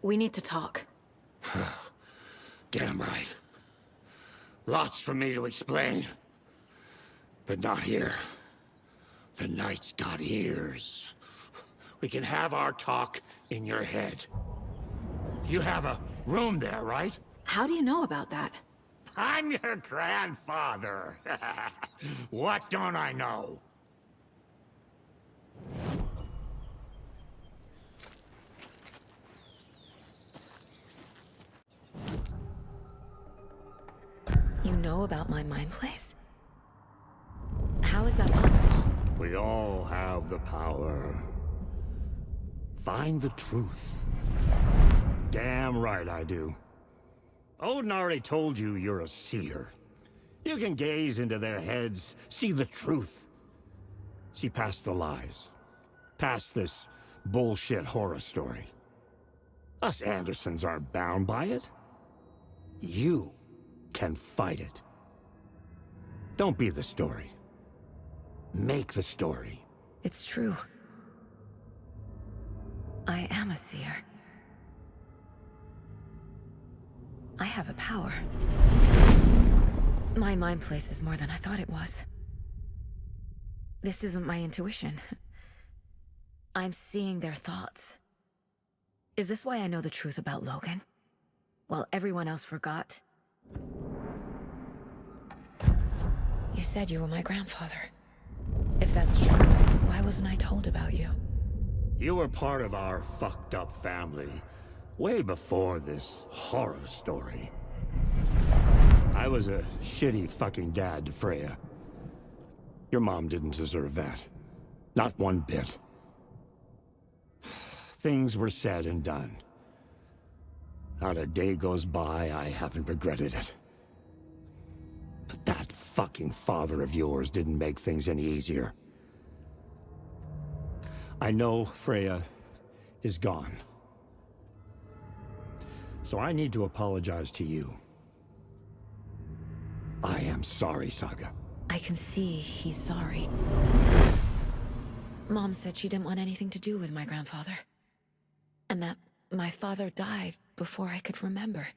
We need to talk. Damn right. Lots for me to explain. But not here. The night's got ears. We can have our talk in your head. You have a room there, right? How do you know about that? I'm your grandfather. What don't I know? You know about my mind place? How is that possible? We all have the power. Find the truth. Damn right I do. Odin already told you you're a seer. You can gaze into their heads, see the truth. See past the lies. Past this bullshit horror story. Us Andersons aren't bound by it. You can fight it. Don't be the story. Make the story. It's true. I am a seer. I have a power. My mind place is more than I thought it was. This isn't my intuition. I'm seeing their thoughts. Is this why I know the truth about Logan? While everyone else forgot? You said you were my grandfather. If that's true, why wasn't I told about you? You were part of our fucked up family, way before this horror story. I was a shitty fucking dad to Freya. Your mom didn't deserve that. Not one bit. Things were said and done. Not a day goes by I haven't regretted it. But that fucking father of yours didn't make things any easier. I know Freya is gone. So I need to apologize to you. I am sorry, Saga. I can see he's sorry. Mom said she didn't want anything to do with my grandfather. And that my father died before I could remember.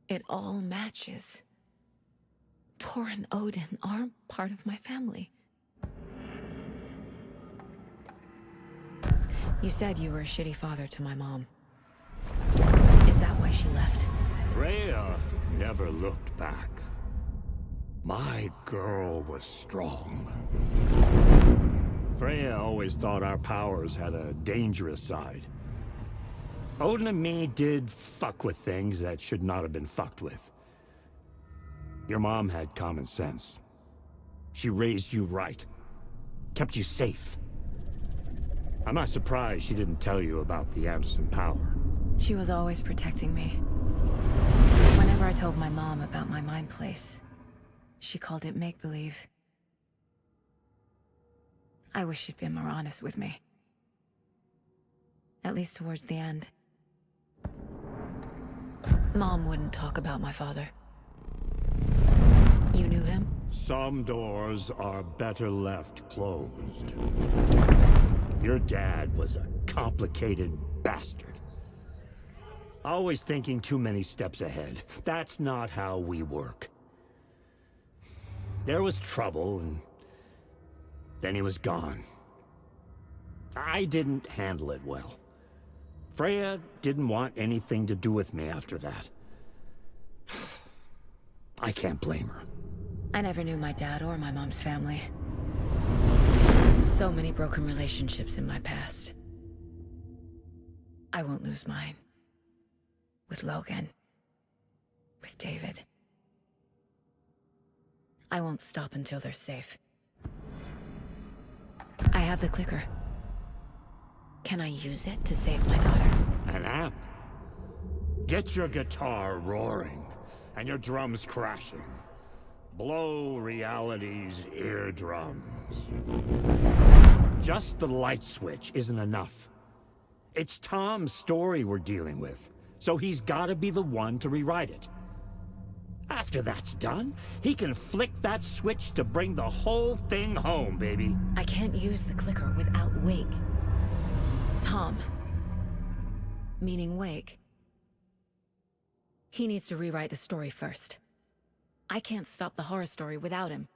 It all matches. Tor and Odin aren't part of my family. You said you were a shitty father to my mom. Is that why she left? Freya never looked back. My girl was strong. Freya always thought our powers had a dangerous side. Odin and me did fuck with things that should not have been fucked with. Your mom had common sense. She raised you right. Kept you safe. I'm not surprised she didn't tell you about the Anderson power. She was always protecting me. Whenever I told my mom about my mind place, she called it make-believe. I wish she'd been more honest with me. At least towards the end. Mom wouldn't talk about my father. You knew him? Some doors are better left closed. Your dad was a complicated bastard. Always thinking too many steps ahead. That's not how we work. There was trouble, and then he was gone. I didn't handle it well. Freya didn't want anything to do with me after that. I can't blame her. I never knew my dad or my mom's family. So many broken relationships in my past. I won't lose mine. With Logan. With David. I won't stop until they're safe. I have the clicker. Can I use it to save my daughter? An amp? Get your guitar roaring, and your drums crashing. Blow reality's eardrums. Just the light switch isn't enough. It's Tom's story we're dealing with, so he's gotta be the one to rewrite it. After that's done, he can flick that switch to bring the whole thing home, baby. I can't use the clicker without Wig. Tom. meaning Wake. He needs to rewrite the story first. I can't stop the horror story without him.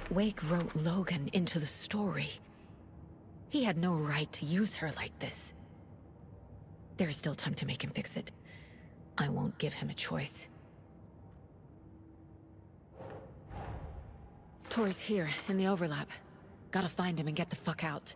Wake wrote Logan into the story. He had no right to use her like this. There is still time to make him fix it. I won't give him a choice. Tori's here, in the overlap. Gotta find him and get the fuck out.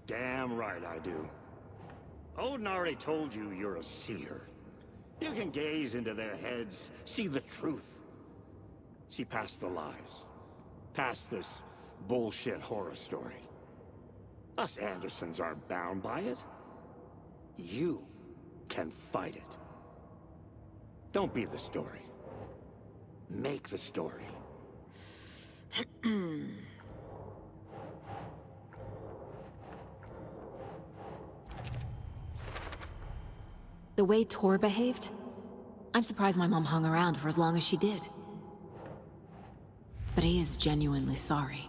Damn right I do. Odin already told you you're a seer. You can gaze into their heads, see the truth. See past the lies. Past this bullshit horror story. Us Andersons aren't bound by it. You can fight it. Don't be the story. Make the story. The way Tor behaved? I'm surprised my mom hung around for as long as she did. But he is genuinely sorry.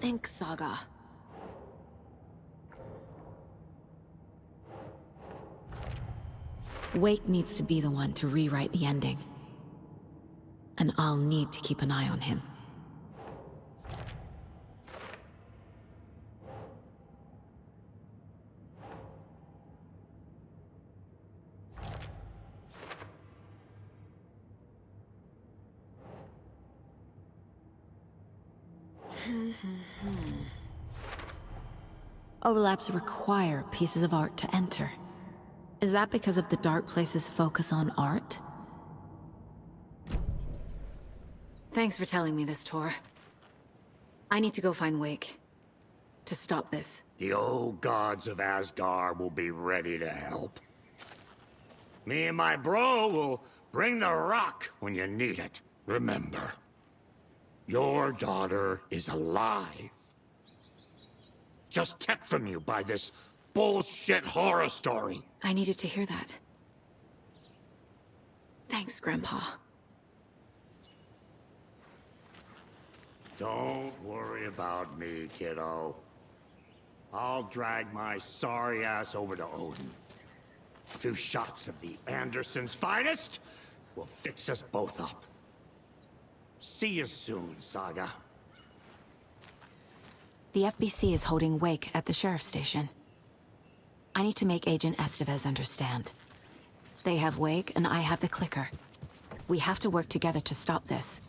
Think, Saga. Wake needs to be the one to rewrite the ending. And I'll need to keep an eye on him. Overlaps require pieces of art to enter. Is that because of the Dark Place's focus on art? Thanks for telling me this, Tor. I need to go find Wake. To stop this. The old gods of Asgard will be ready to help. Me and my bro will bring the rock when you need it. Remember, your daughter is alive. Just kept from you by this bullshit horror story. I needed to hear that. Thanks, Grandpa. Don't worry about me, kiddo. I'll drag my sorry ass over to Odin. A few shots of the Andersons' finest will fix us both up. See you soon, Saga. The FBC is holding Wake at the sheriff's station. I need to make Agent Estevez understand. They have Wake and I have the clicker. We have to work together to stop this.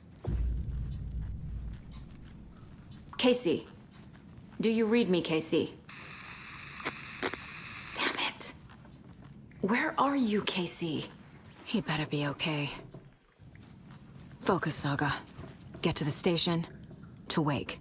Casey. Do you read me, Casey? Damn it. Where are you, Casey? He better be okay. Focus, Saga. Get to the station, to Wake.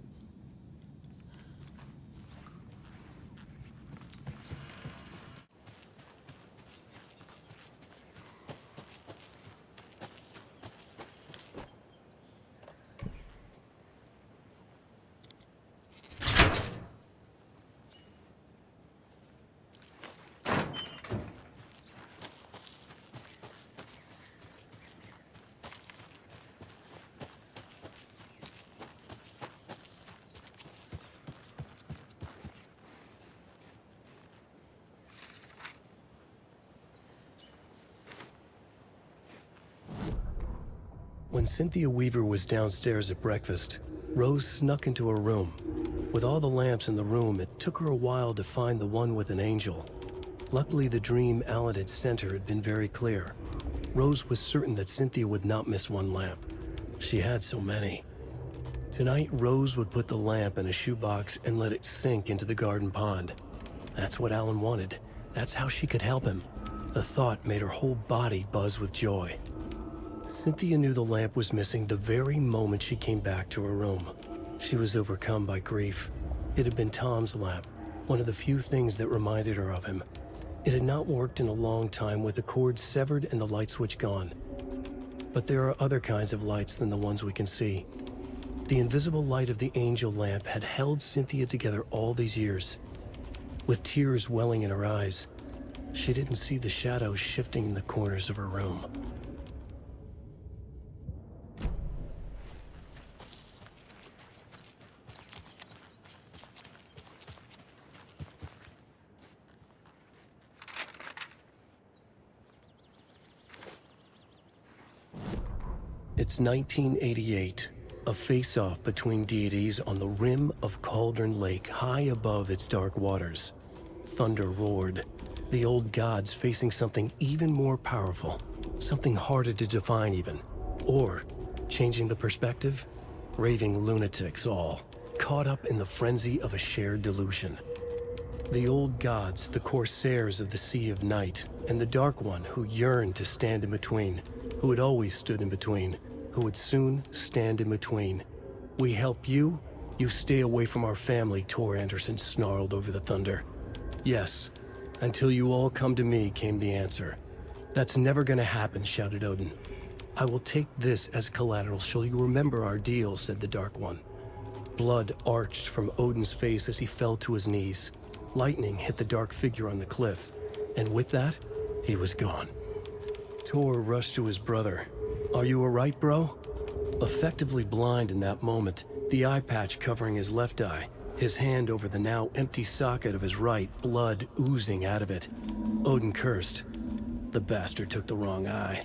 When Cynthia Weaver was downstairs at breakfast, Rose snuck into her room. With all the lamps in the room, it took her a while to find the one with an angel. Luckily, the dream Alan had sent her had been very clear. Rose was certain that Cynthia would not miss one lamp. She had so many. Tonight, Rose would put the lamp in a shoebox and let it sink into the garden pond. That's what Alan wanted. That's how she could help him. The thought made her whole body buzz with joy. Cynthia knew the lamp was missing the very moment she came back to her room. She was overcome by grief. It had been Tom's lamp, one of the few things that reminded her of him. It had not worked in a long time with the cord severed and the light switch gone. But there are other kinds of lights than the ones we can see. The invisible light of the angel lamp had held Cynthia together all these years. With tears welling in her eyes, she didn't see the shadows shifting in the corners of her room. It's 1988, a face-off between deities on the rim of Cauldron Lake, high above its dark waters. Thunder roared, the old gods facing something even more powerful, something harder to define even. Or, changing the perspective, raving lunatics all, caught up in the frenzy of a shared delusion. The old gods, the corsairs of the Sea of Night, and the Dark One who yearned to stand in between, who had always stood in between, who would soon stand in between. We help you, you stay away from our family, Tor Anderson snarled over the thunder. Yes, until you all come to me, came the answer. That's never gonna happen, shouted Odin. I will take this as collateral, shall you remember our deal, said the Dark One. Blood arched from Odin's face as he fell to his knees. Lightning hit the dark figure on the cliff, and with that, he was gone. Tor rushed to his brother. Are you all right, bro? Effectively blind in that moment, the eye patch covering his left eye, his hand over the now empty socket of his right, blood oozing out of it. Odin cursed. The bastard took the wrong eye.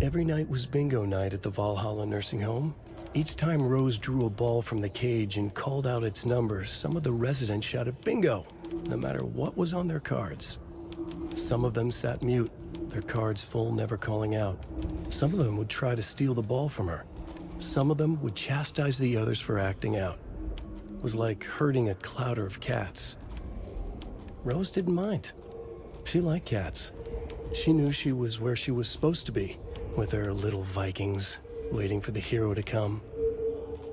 Every night was bingo night at the Valhalla nursing home. Each time Rose drew a ball from the cage and called out its number, some of the residents shouted bingo, no matter what was on their cards. Some of them sat mute, their cards full, never calling out. Some of them would try to steal the ball from her. Some of them would chastise the others for acting out. It was like herding a clouder of cats. Rose didn't mind. She liked cats. She knew she was where she was supposed to be, with her little Vikings, waiting for the hero to come.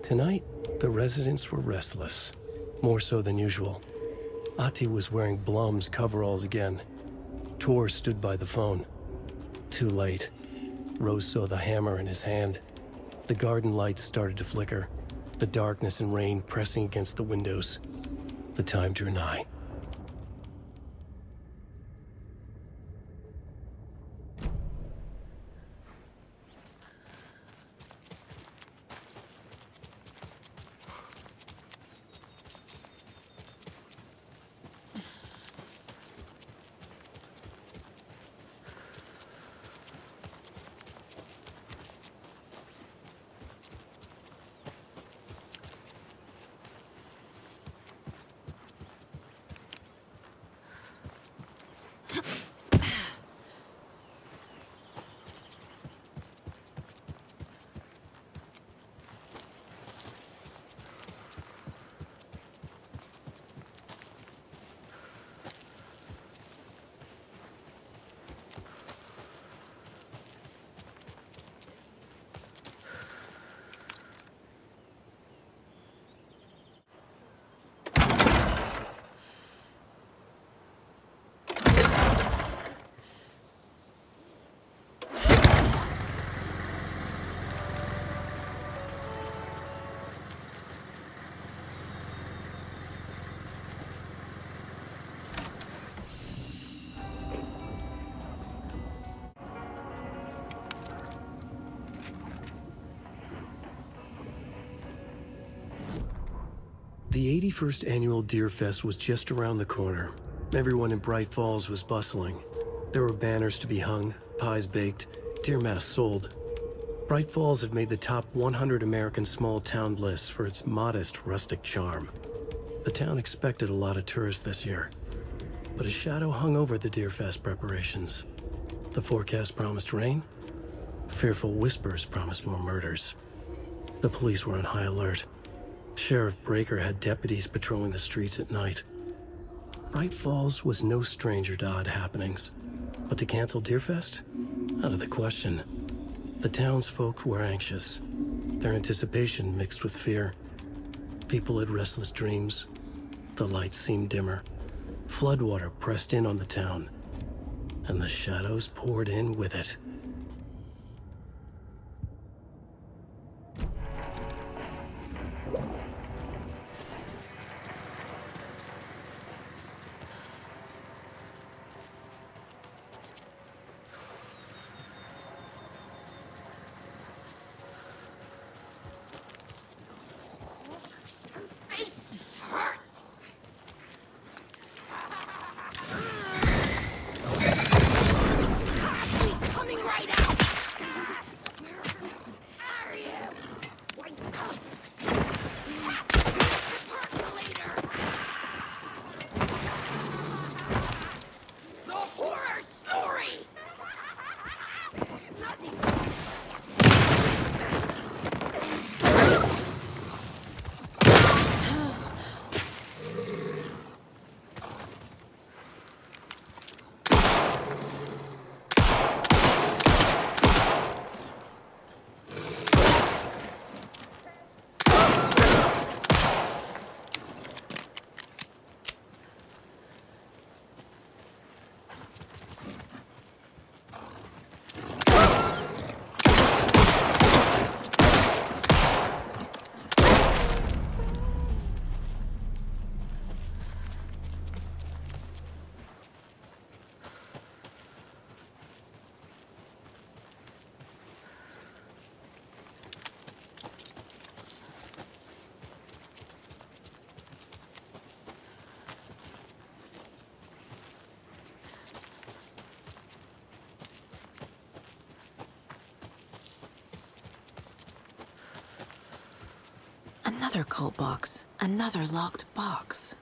Tonight, the residents were restless, more so than usual. Ati was wearing Blum's coveralls again. Tor stood by the phone. Too late. Rose saw the hammer in his hand. The garden lights started to flicker, the darkness and rain pressing against the windows. The time drew nigh. The 81st annual Deer Fest was just around the corner. Everyone in Bright Falls was bustling. There were banners to be hung, pies baked, deer masks sold. Bright Falls had made the top 100 American small town lists for its modest, rustic charm. The town expected a lot of tourists this year, but a shadow hung over the Deer Fest preparations. The forecast promised rain. Fearful whispers promised more murders. The police were on high alert. Sheriff Breaker had deputies patrolling the streets at night. Bright Falls was no stranger to odd happenings, but to cancel Deerfest? Out of the question. The townsfolk were anxious, their anticipation mixed with fear. People had restless dreams. The lights seemed dimmer. Floodwater pressed in on the town, and the shadows poured in with it. Another cult box. Another locked box.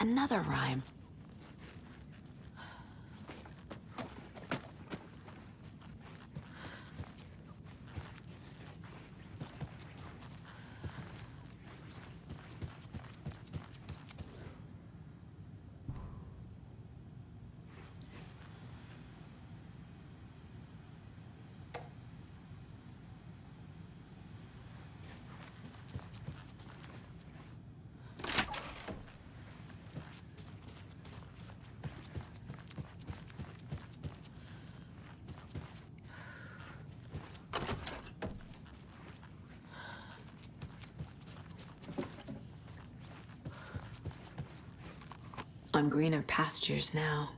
Another rhyme. On greener pastures now.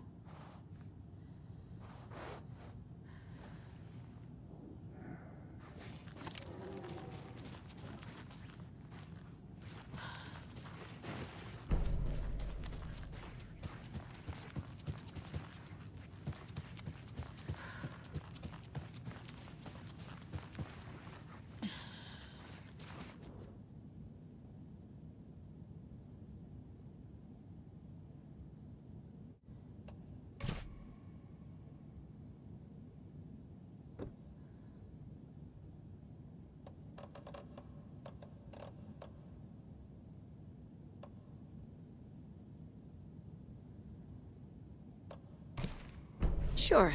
Sure.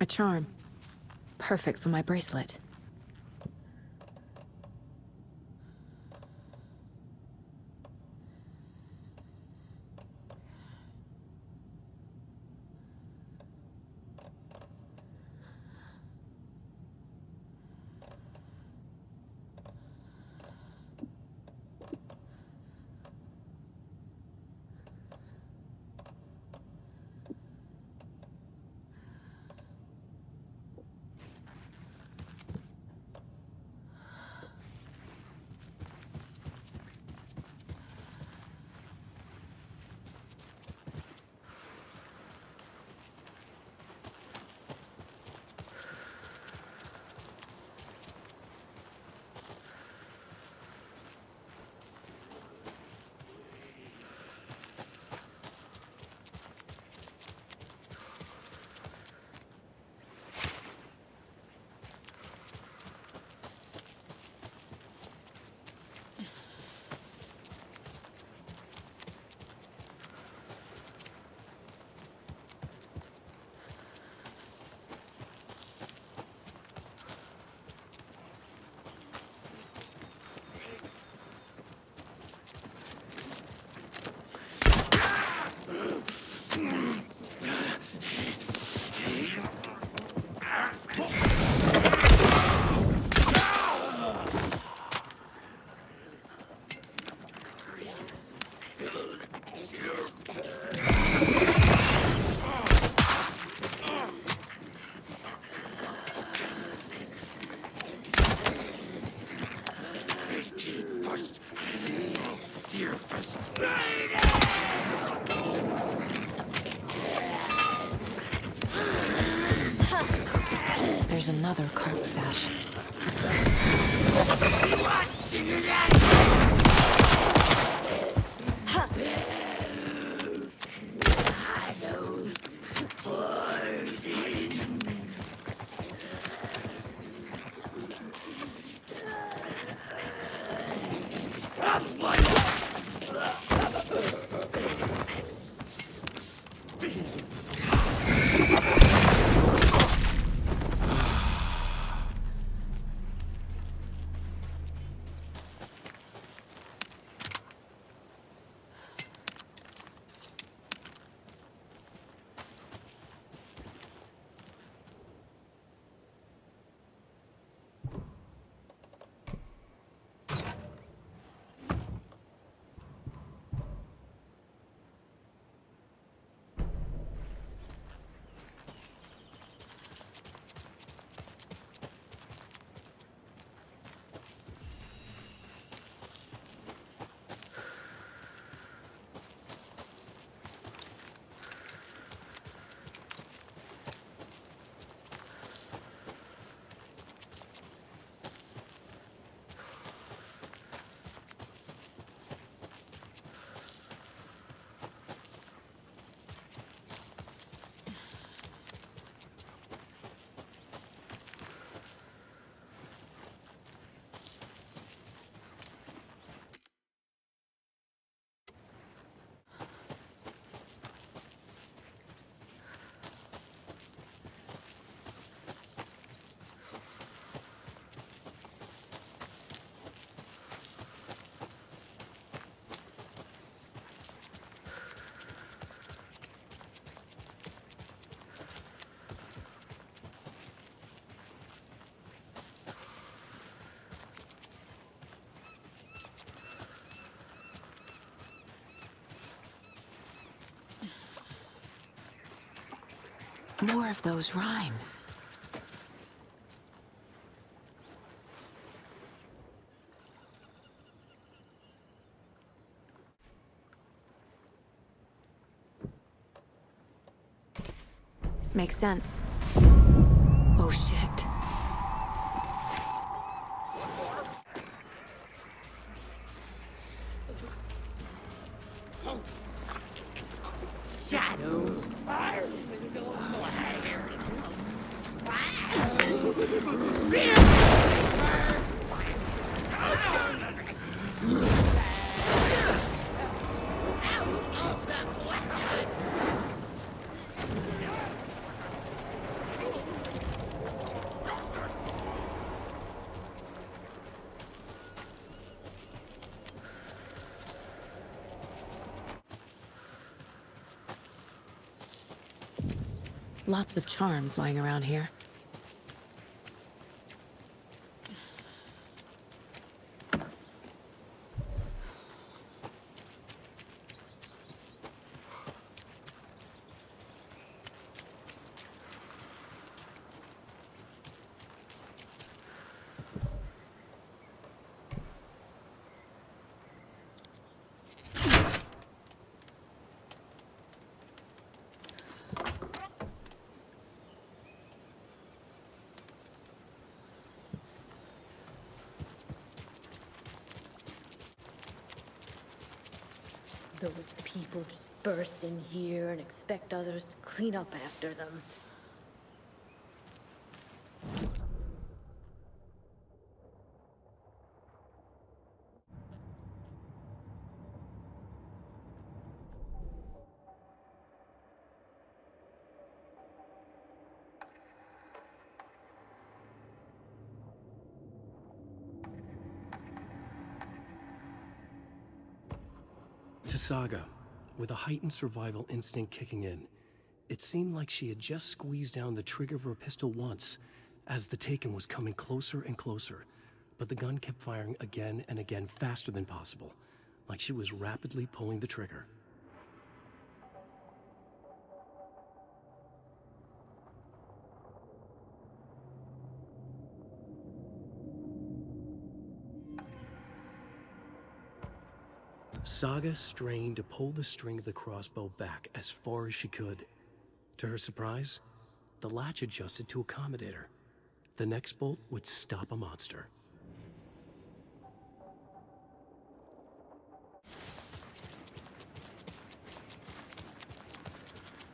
A charm. Perfect for my bracelet. There's another cult stash. More of those rhymes. Makes sense. Oh shit. Shadows. Lots of charms lying around here. Those people just burst in here and expect others to clean up after them. To Saga, with a heightened survival instinct kicking in, it seemed like she had just squeezed down the trigger of her pistol once, as the Taken was coming closer and closer, but the gun kept firing again and again faster than possible, like she was rapidly pulling the trigger. Saga strained to pull the string of the crossbow back as far as she could. To her surprise, the latch adjusted to accommodate her. The next bolt would stop a monster.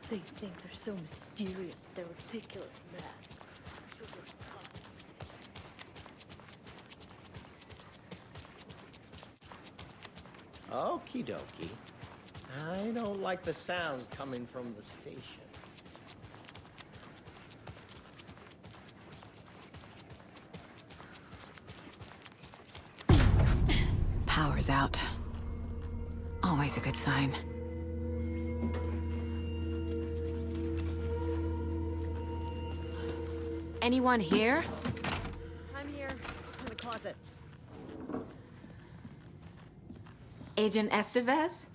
They think they're so mysterious, they're ridiculous mad. Okie dokie. I don't like the sounds coming from the station. Power's out. Always a good sign. Anyone here? I'm here, in the closet. Agent Estevez?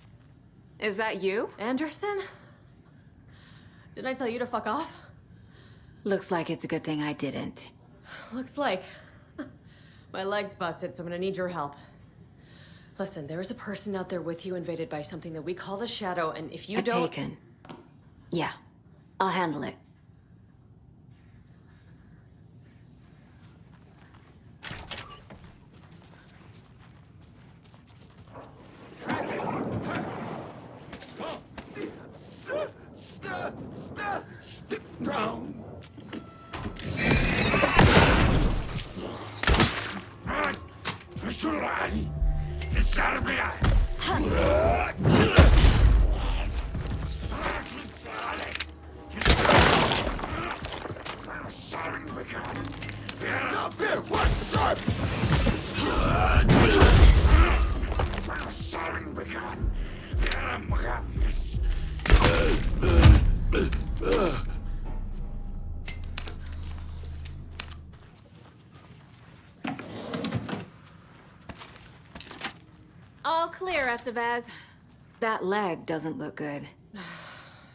Is that you? Anderson? Didn't I tell you to fuck off? Looks like it's a good thing I didn't. Looks like. My leg's busted, so I'm gonna need your help. Listen, there is a person out there with you invaded by something that we call the Shadow, and if you don't... Taken. Yeah, I'll handle it. All clear, Estevez. That leg doesn't look good.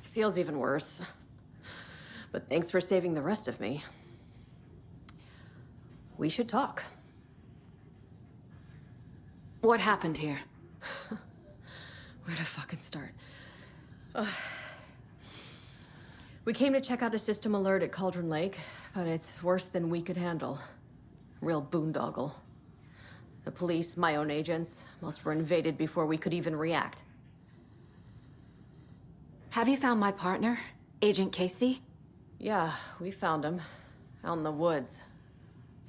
Feels even worse. But thanks for saving the rest of me. We should talk. What happened here? Where to fucking start? We came to check out a system alert at Cauldron Lake, but it's worse than we could handle. Real boondoggle. The police, my own agents, most were invaded before we could even react. Have you found my partner, Agent Casey? Yeah, we found him. Out in the woods.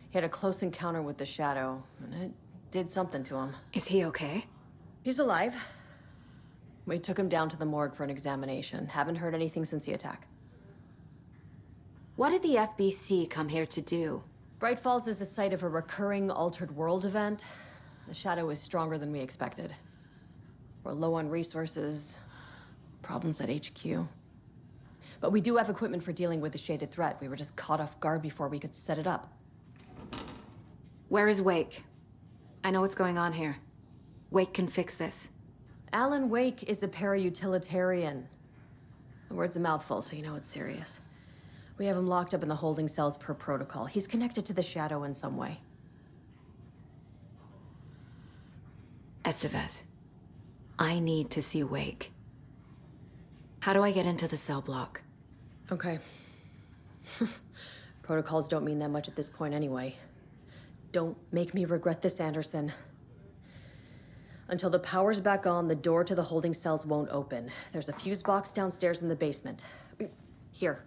He had a close encounter with the Shadow, and it did something to him. Is he okay? He's alive. We took him down to the morgue for an examination. Haven't heard anything since the attack. What did the FBC come here to do? Bright Falls is the site of a recurring Altered World event. The Shadow is stronger than we expected. We're low on resources, problems at HQ. But we do have equipment for dealing with the shaded threat. We were just caught off guard before we could set it up. Where is Wake? I know what's going on here. Wake can fix this. Alan Wake is a para-utilitarian. The word's a mouthful, so you know it's serious. We have him locked up in the holding cells per protocol. He's connected to the Shadow in some way. Estevez, I need to see Wake. How do I get into the cell block? Okay. Protocols don't mean that much at this point anyway. Don't make me regret this, Anderson. Until the power's back on, the door to the holding cells won't open. There's a fuse box downstairs in the basement. Here.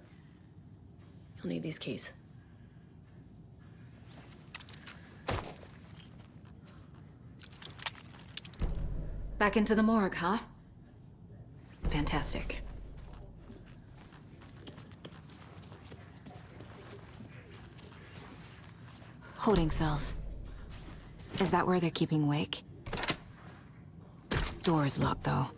You'll need these keys. Back into the morgue, huh? Fantastic. Holding cells. Is that where they're keeping Wake? Door is locked, though.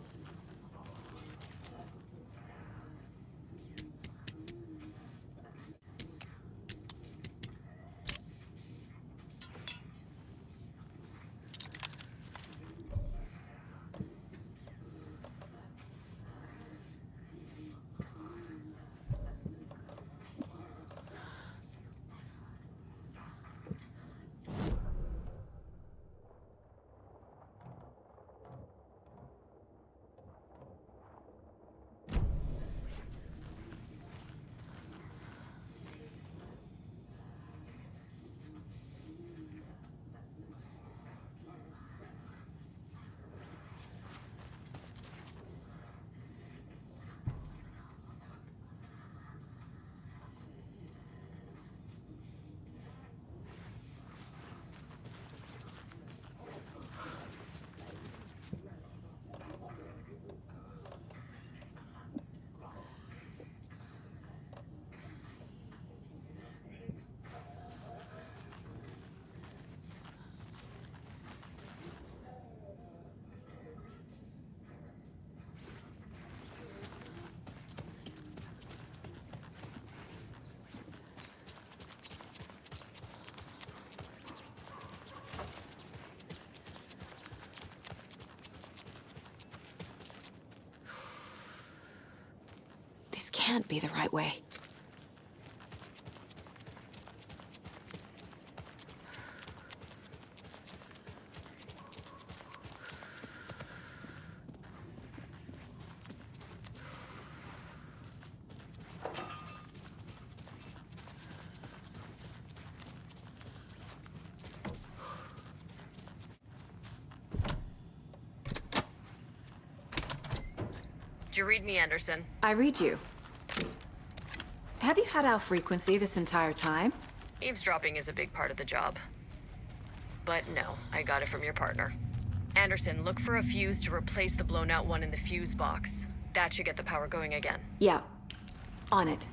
This can't be the right way. Did you read me, Anderson? I read you. Have you had our frequency this entire time? Eavesdropping is a big part of the job. But no, I got it from your partner. Anderson, look for a fuse to replace the blown out one in the fuse box. That should get the power going again. Yeah. On it.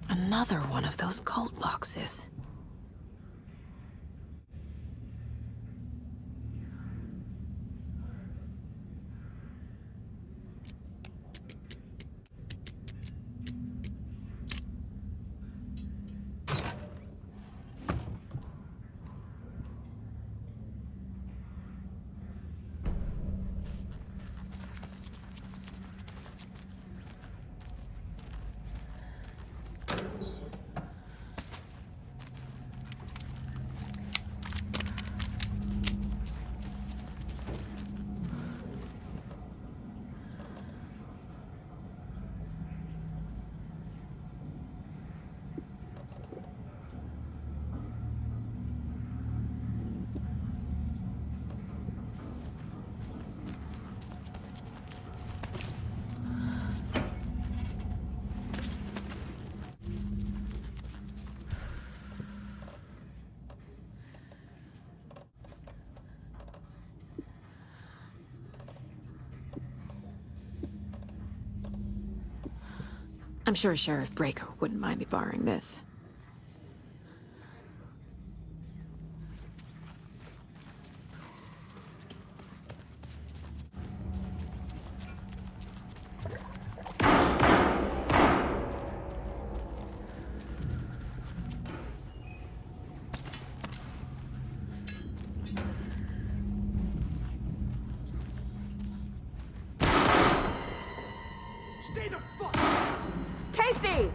Another one of those cult boxes. I'm sure Sheriff Breaker wouldn't mind me borrowing this. Stay the fuck! Casey!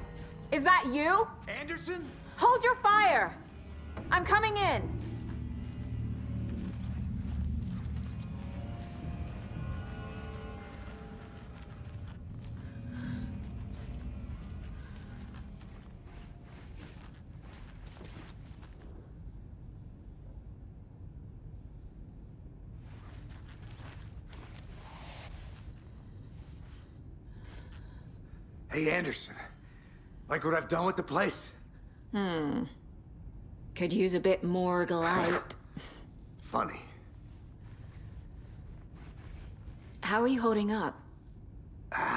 Is that you? Anderson? Hold your fire! I'm coming in! Hey, Anderson. Like what I've done with the place? Could use a bit more light. Funny. How are you holding up?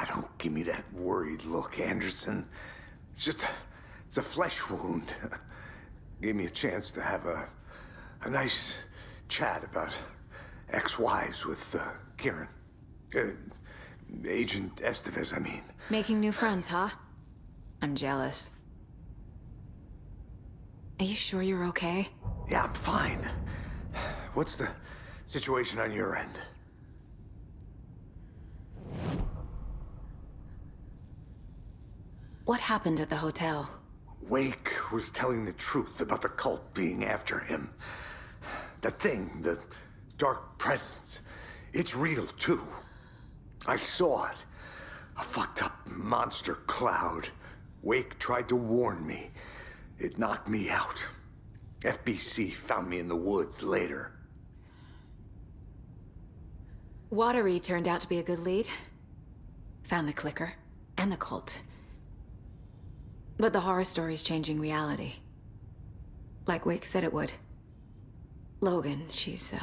Don't give me that worried look, Anderson. It's a flesh wound. Gave me a chance to have a nice chat about ex-wives with Kieran. Agent Estevez, I mean. Making new friends, huh? I'm jealous. Are you sure you're okay? Yeah, I'm fine. What's the situation on your end? What happened at the hotel? Wake was telling the truth about the cult being after him. That thing, the dark presence, it's real too. I saw it. A fucked up monster cloud. Wake tried to warn me. It knocked me out. FBC found me in the woods later. Watery turned out to be a good lead. Found the clicker and the cult. But the horror story's changing reality. Like Wake said it would. Logan, she's,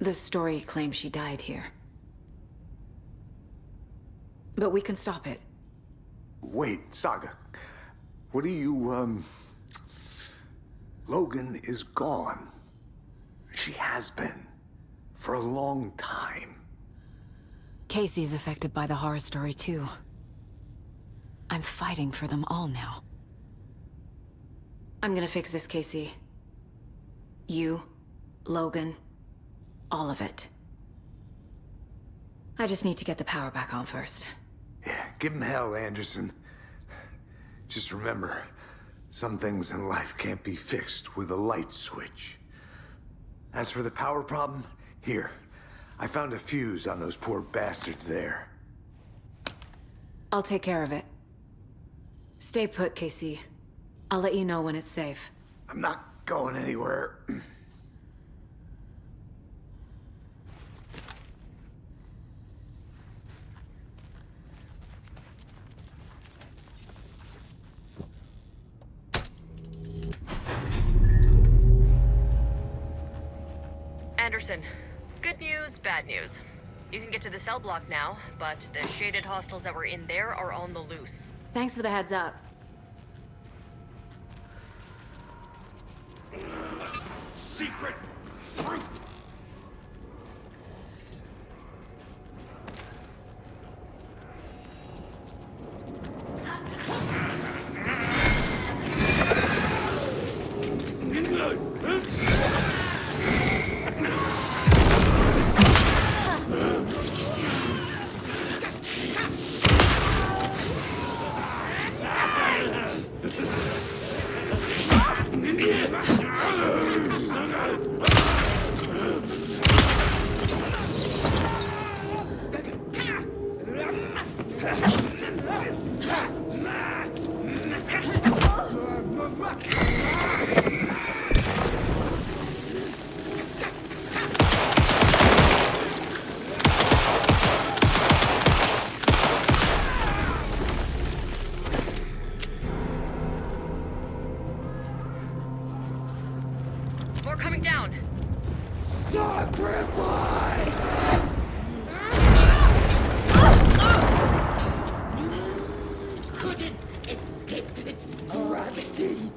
the story claims she died here. But we can stop it. Wait, Saga. What are you, Logan is gone. She has been. For a long time. Casey's affected by the horror story too. I'm fighting for them all now. I'm gonna fix this, Casey. You, Logan, all of it. I just need to get the power back on first. Yeah, give him hell, Anderson. Just remember, some things in life can't be fixed with a light switch. As for the power problem, here. I found a fuse on those poor bastards there. I'll take care of it. Stay put, Casey. I'll let you know when it's safe. I'm not going anywhere. Anderson, good news, bad news. You can get to the cell block now, but the shaded hostiles that were in there are on the loose. Thanks for the heads up. Secret truth! More coming down. Couldn't escape its gravity.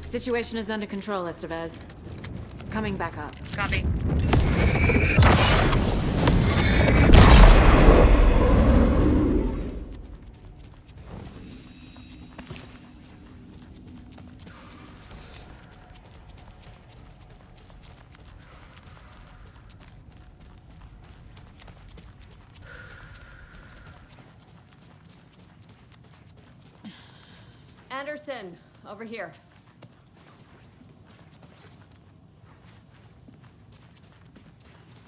Situation is under control, Estevez. Coming back up. Copy. Anderson, over here.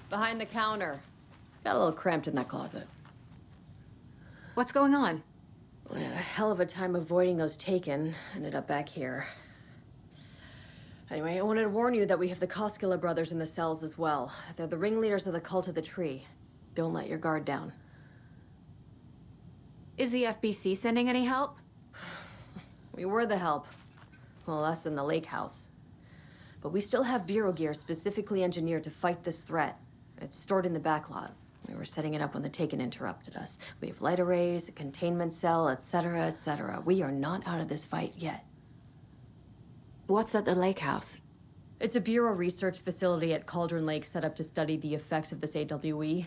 Behind the counter. Got a little cramped in that closet. What's going on? We had a hell of a time avoiding those taken. Ended up back here. Anyway, I wanted to warn you that we have the Koskela brothers in the cells as well. They're the ringleaders of the Cult of the Tree. Don't let your guard down. Is the FBC sending any help? We were the help. Well, us in the lake house. But we still have Bureau gear specifically engineered to fight this threat. It's stored in the backlot. We were setting it up when the Taken interrupted us. We have light arrays, a containment cell, etc., etc. We are not out of this fight yet. What's at the lake house? It's a Bureau research facility at Cauldron Lake set up to study the effects of this AWE.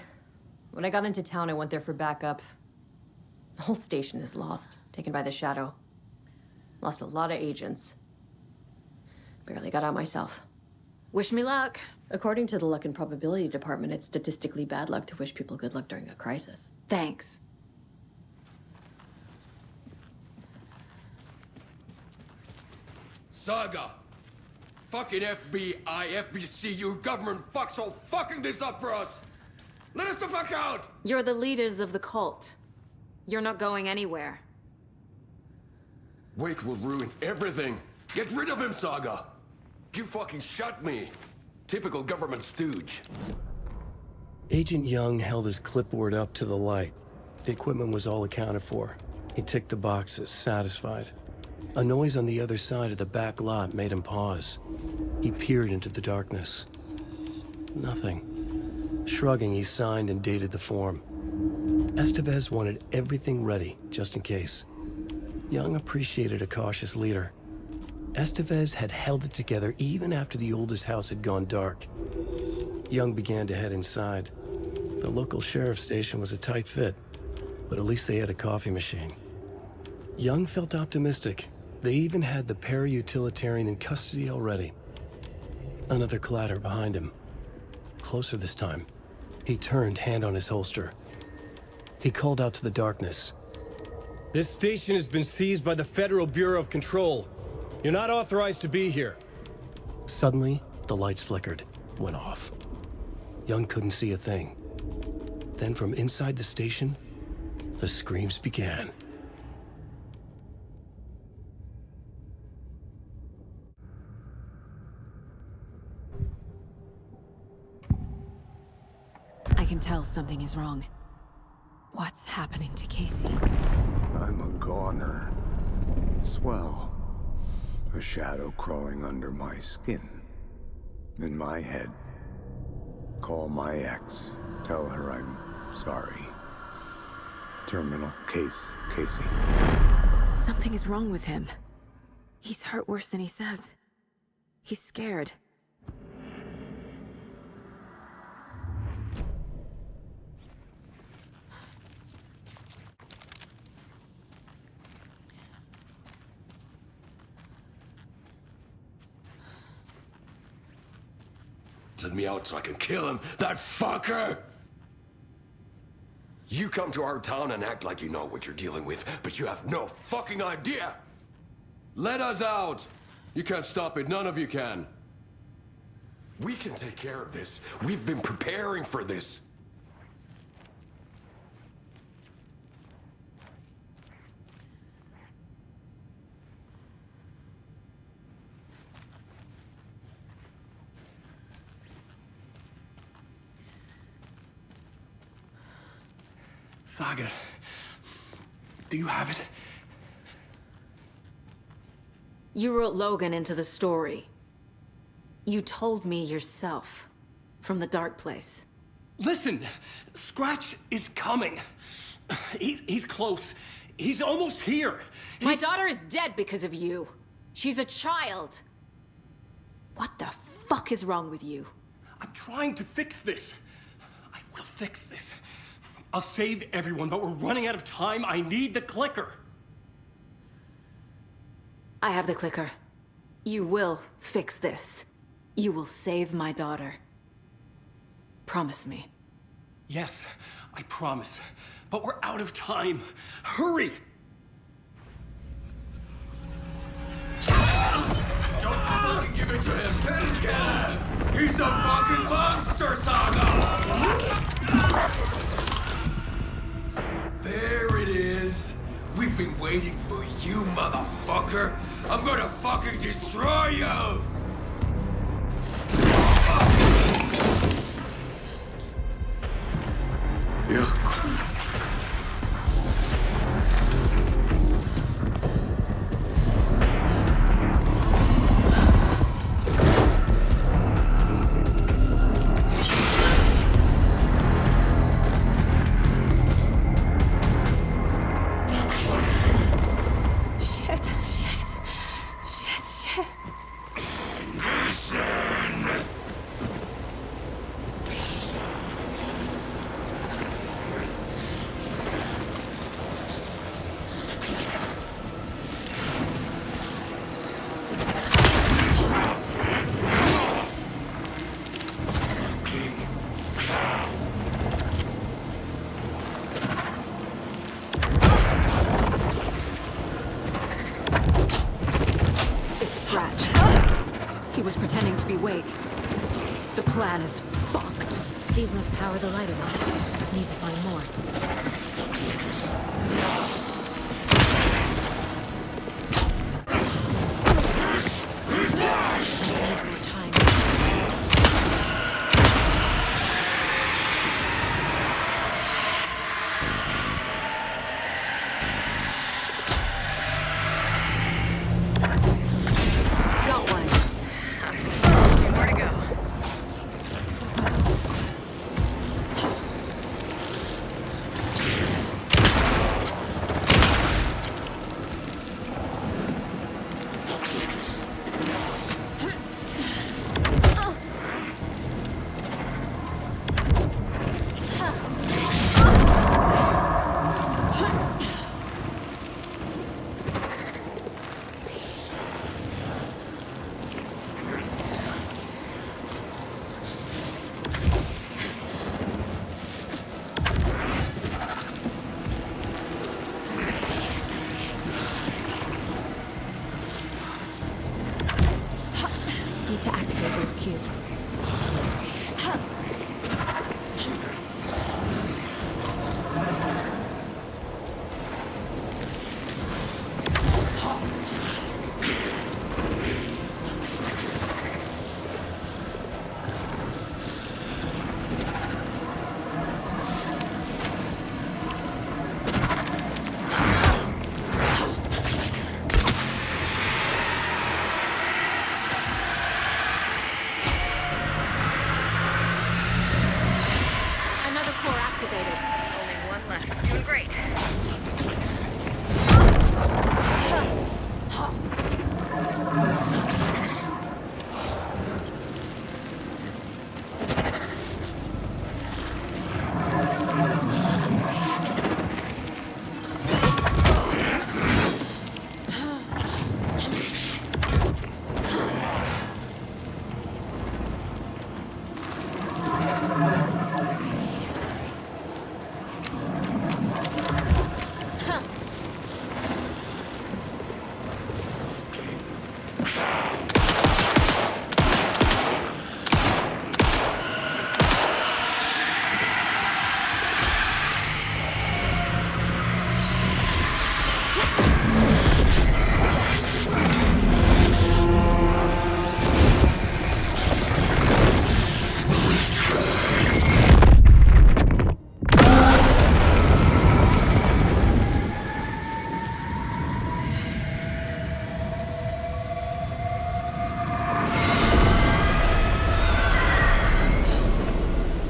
When I got into town, I went there for backup. The whole station is lost, taken by the Shadow. Lost a lot of agents. Barely got out myself. Wish me luck. According to the luck and probability department, it's statistically bad luck to wish people good luck during a crisis. Thanks. Saga! Fucking FBI, FBC, you government fucks all fucking this up for us! Let us the fuck out! You're the leaders of the cult. You're not going anywhere. Wake will ruin everything! Get rid of him, Saga! You fucking shut me! Typical government stooge. Agent Young held his clipboard up to the light. The equipment was all accounted for. He ticked the boxes, satisfied. A noise on the other side of the back lot made him pause. He peered into the darkness. Nothing. Shrugging, he signed and dated the form. Estevez wanted everything ready, just in case. Young appreciated a cautious leader. Estevez had held it together even after the oldest house had gone dark. Young began to head inside. The local sheriff's station was a tight fit, but at least they had a coffee machine. Young felt optimistic. They even had the para-utilitarian in custody already. Another clatter behind him. Closer this time. He turned, hand on his holster. He called out to the darkness. This station has been seized by the Federal Bureau of Control. You're not authorized to be here. Suddenly, the lights flickered, went off. Young couldn't see a thing. Then from inside the station, the screams began. I can tell something is wrong. What's happening to Casey? I'm a goner. Swell. A shadow crawling under my skin. In my head. Call my ex. Tell her I'm sorry. Terminal case, Casey. Something is wrong with him. He's hurt worse than he says. He's scared. Let me out so I can kill him, that fucker! You come to our town and act like you know what you're dealing with, but you have no fucking idea! Let us out! You can't stop it, none of you can. We can take care of this. We've been preparing for this. Saga, do you have it? You wrote Logan into the story. You told me yourself. From the dark place. Listen, Scratch is coming. He's close. He's almost here. My daughter is dead because of you. She's a child. What the fuck is wrong with you? I'm trying to fix this. I will fix this. I'll save everyone, but we're running out of time. I need the clicker. I have the clicker. You will fix this. You will save my daughter. Promise me. Yes, I promise. But we're out of time. Hurry! Don't fucking give it to him! Let him get him! He's a fucking monster, Saga! There it is! We've been waiting for you, motherfucker! I'm gonna fucking destroy you! Wait. The plan is fucked. These must power the lighter one. Need to find more. I need more time. Got one. Two more to go. Need to activate those cubes. Another core activated. Only one left. Doing great.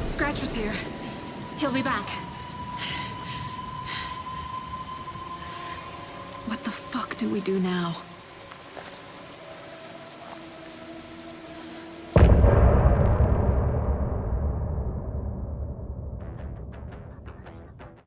Scratch was here. He'll be back. What the fuck do we do now?